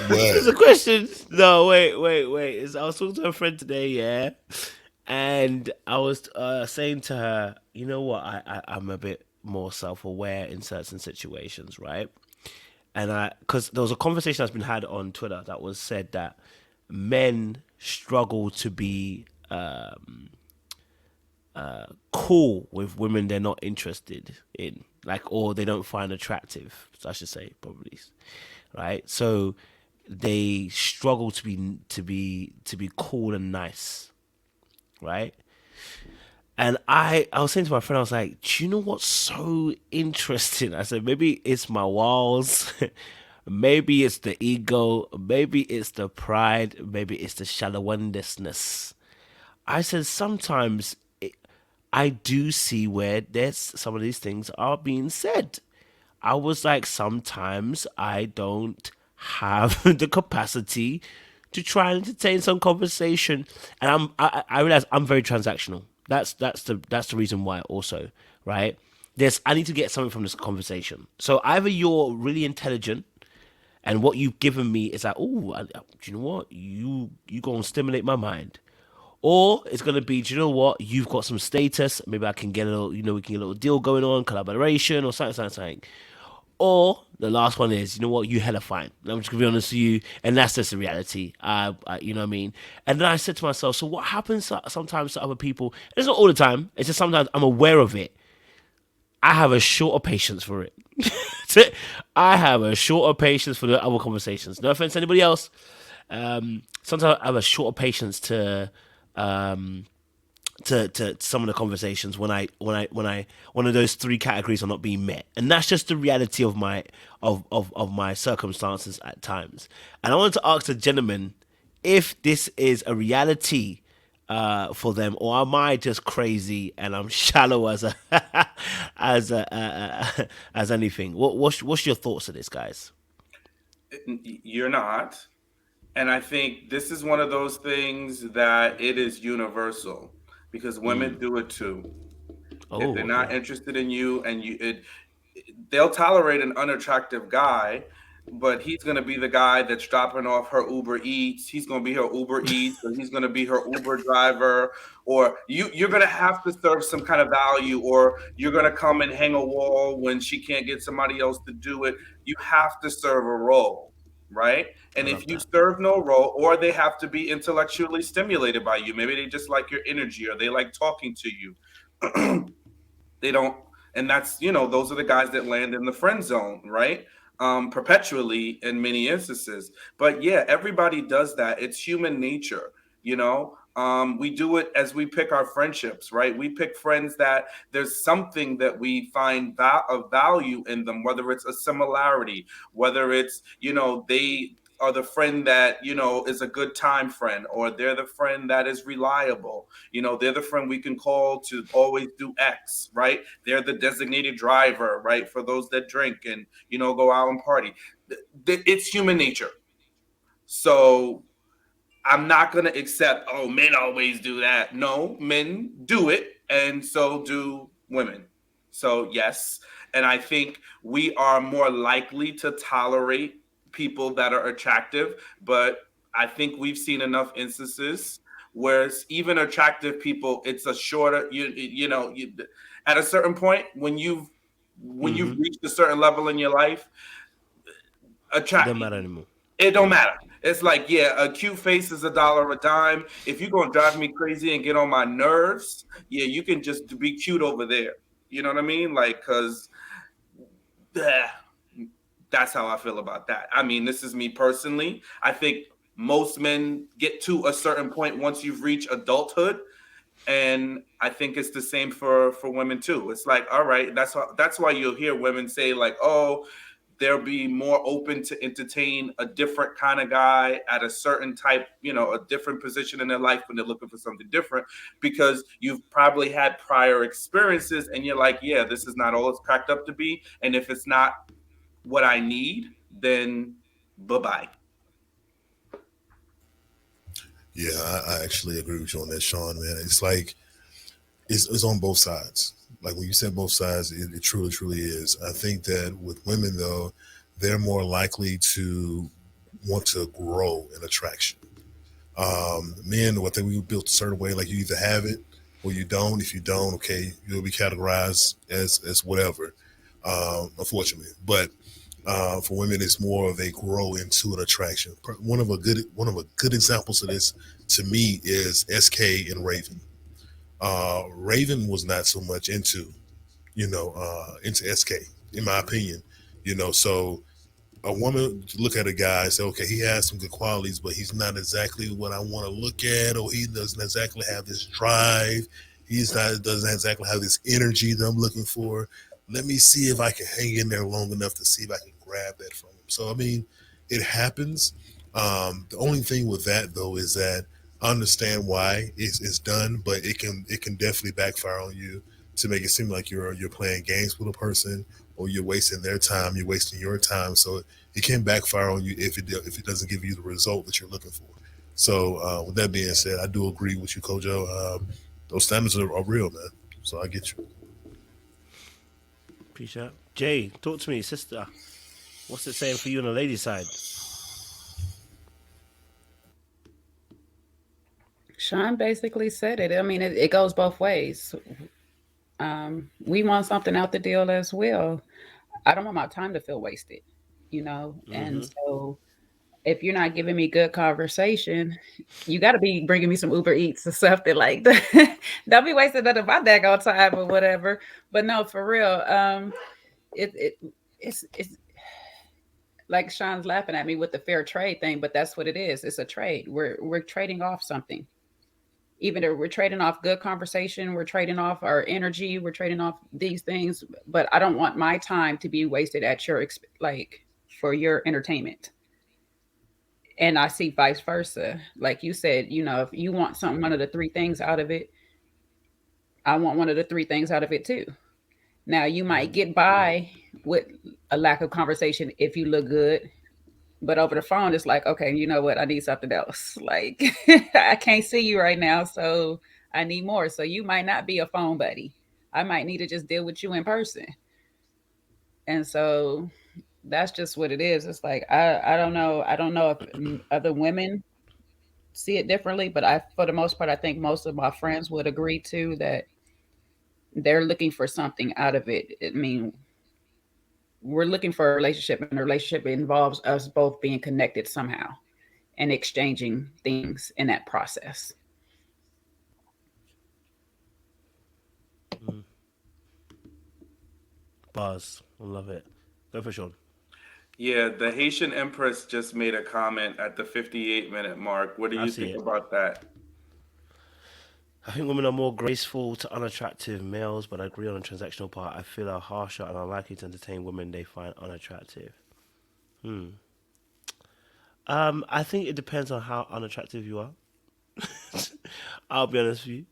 There's a question. No, wait. I was talking to a friend today, yeah, and I was saying to her, you know what, I'm a bit more self-aware in certain situations, right? And because there was a conversation that's been had on Twitter that was said that men struggle to be cool with women they're not interested in, like, or they don't find attractive. So I should say, probably, right? So they struggle to be cool and nice, right? And I was saying to my friend, I was like, do you know what's so interesting? I said, maybe it's my walls, maybe it's the ego, maybe it's the pride, maybe it's the shallow-windedness. I said, sometimes I do see where there's some of these things are being said. I was like, sometimes I don't have the capacity to try and entertain some conversation, and I realize I'm very transactional. That's the reason why also, right? I need to get something from this conversation. So either you're really intelligent and what you've given me is like, oh, do you know what, you go and stimulate my mind, or it's gonna be, do you know what, you've got some status, maybe I can get a little, we can get a little deal going on, collaboration or something. Or the last one is, you know what, you hella fine. I'm just gonna be honest with you, and that's just the reality. You know what I mean. And then I said to myself, so what happens sometimes to other people? It's not all the time. It's just sometimes I'm aware of it. I have a shorter patience for it. I have a shorter patience for the other conversations. No offense to anybody else. Sometimes I have a shorter patience um, to some of the conversations when one of those three categories are not being met, and that's just the reality of my circumstances at times. And I wanted to ask the gentleman if this is a reality for them, or am I just crazy and I'm shallow as a as anything. What's your thoughts of this, guys? You're not. And I think this is one of those things that it is universal because women do it too. If Oh, they're not okay. interested in you and they'll tolerate an unattractive guy, but he's going to be the guy that's dropping off her Uber Eats. He's going to be her Uber Eats, or he's going to be her Uber driver, or you're going to have to serve some kind of value, or you're going to come and hang a wall when she can't get somebody else to do it. You have to serve a role, right? I And if love you that. serve no role, or they have to be intellectually stimulated by you, maybe they just like your energy or they like talking to you. They don't, and that's, those are the guys that land in the friend zone, right? Perpetually in many instances. But yeah, everybody does that. It's human nature, we do it as we pick our friendships, right? We pick friends that there's something that we find of value in them, whether it's a similarity, whether it's, they are the friend that, is a good time friend, or they're the friend that is reliable. They're the friend we can call to always do X, right? They're the designated driver, right? For those that drink and, go out and party. It's human nature. So I'm not going to accept, oh, men always do that. No, men do it, and so do women. So, yes. And I think we are more likely to tolerate people that are attractive, but I think we've seen enough instances where even attractive people, it's a shorter, at a certain point when you've reached a certain level in your life, It attract doesn't matter anymore. it don't Yeah. matter. It's like, yeah, a cute face is a dollar a dime. If you're gonna drive me crazy and get on my nerves, yeah, you can just be cute over there. You know what I mean? Like, cause that's how I feel about that. I mean, this is me personally. I think most men get to a certain point once you've reached adulthood, and I think it's the same for women too. It's like, all right, that's why you'll hear women say like, oh, they'll be more open to entertain a different kind of guy at a certain type, a different position in their life when they're looking for something different, because you've probably had prior experiences and you're like, yeah, this is not all it's cracked up to be, and if it's not what I need, then bye bye. Yeah, I actually agree with you on that, Sean. Man, it's like it's on both sides. Like when you said both sides, it truly is. I think that with women though, they're more likely to want to grow in attraction. Men, I think we were built a certain way, like you either have it or you don't. If you don't, okay, you'll be categorized as whatever, unfortunately. But for women, it's more of a grow into an attraction. One of a good examples of this to me is SK and Raven. Raven was not so much into SK, in my opinion. So a woman look at a guy and say, okay, he has some good qualities, but he's not exactly what I want to look at, or he doesn't exactly have this drive. Doesn't exactly have this energy that I'm looking for. Let me see if I can hang in there long enough to see if I can grab that from him. So I mean, it happens. The only thing with that though is that I understand why it's done, but it can definitely backfire on you to make it seem like you're playing games with a person, or you're wasting their time, you're wasting your time. So it can backfire on you if it doesn't give you the result that you're looking for. So with that being said, I do agree with you, Kojo. Those standards are real, man. So I get you. Appreciate it. Jay, talk to me, sister. What's it saying for you on the lady side? Sean basically said it. I mean, it goes both ways. We want something out the deal as well. I don't want my time to feel wasted, And so if you're not giving me good conversation, you got to be bringing me some Uber Eats or something like that. Don't be wasting none of my daggone time or whatever. But no, for real, it's like Sean's laughing at me with the fair trade thing, but that's what it is. It's a trade. We're trading off something. Even we're trading off good conversation, we're trading off our energy, we're trading off these things. But I don't want my time to be wasted at your like for your entertainment. And I see vice versa. Like you said, if you want something, one of the three things out of it, I want one of the three things out of it too. Now you might get by with a lack of conversation if you look good, but over the phone it's like, okay, you know what, I need something else. Like I can't see you right now, so I need more. So you might not be a phone buddy. I might need to just deal with you in person. And so that's just what it is. It's like I don't know. I don't know if other women see it differently, but for the most part, I think most of my friends would agree too that they're looking for something out of it. I mean, we're looking for a relationship, and a relationship involves us both being connected somehow and exchanging things in that process. Buzz. I love it. Go for Sean. Yeah, the Haitian Empress just made a comment at the 58-minute mark. What do I you see think it. about that? I think women are more graceful to unattractive males, but I agree on the transactional part. I feel are harsher and are likely to entertain women they find unattractive. I think it depends on how unattractive you are. I'll be honest with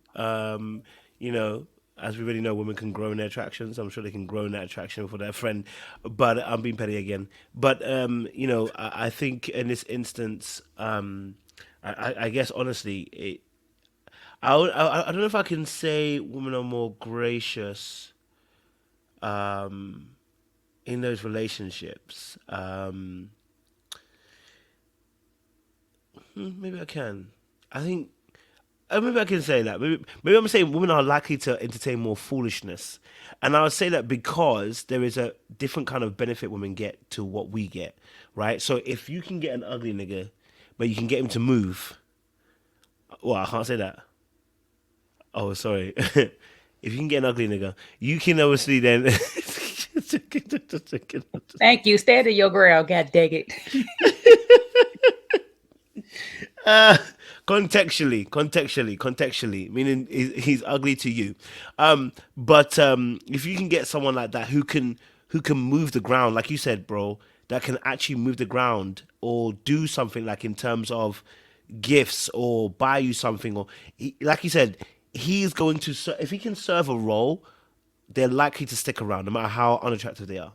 you. As we already know, women can grow in their attractions. I'm sure they can grow in that attraction for their friend. But I'm being petty again. But I think in this instance, I guess honestly, I don't know if I can say women are more gracious in those relationships. Maybe I can. I think maybe I can say that. Maybe I'm saying women are likely to entertain more foolishness, and I would say that because there is a different kind of benefit women get to what we get, right? So if you can get an ugly nigga, but you can get him to move, well, I can't say that. Oh, sorry. If you can get an ugly nigga, you can obviously then. Thank you. Stand in your ground. God dang it. Contextually, meaning he's ugly to you. But if you can get someone like that who can move the ground, like you said, bro, that can actually move the ground or do something like in terms of gifts or buy you something, or like you said, he's going to if he can serve a role, they're likely to stick around no matter how unattractive they are.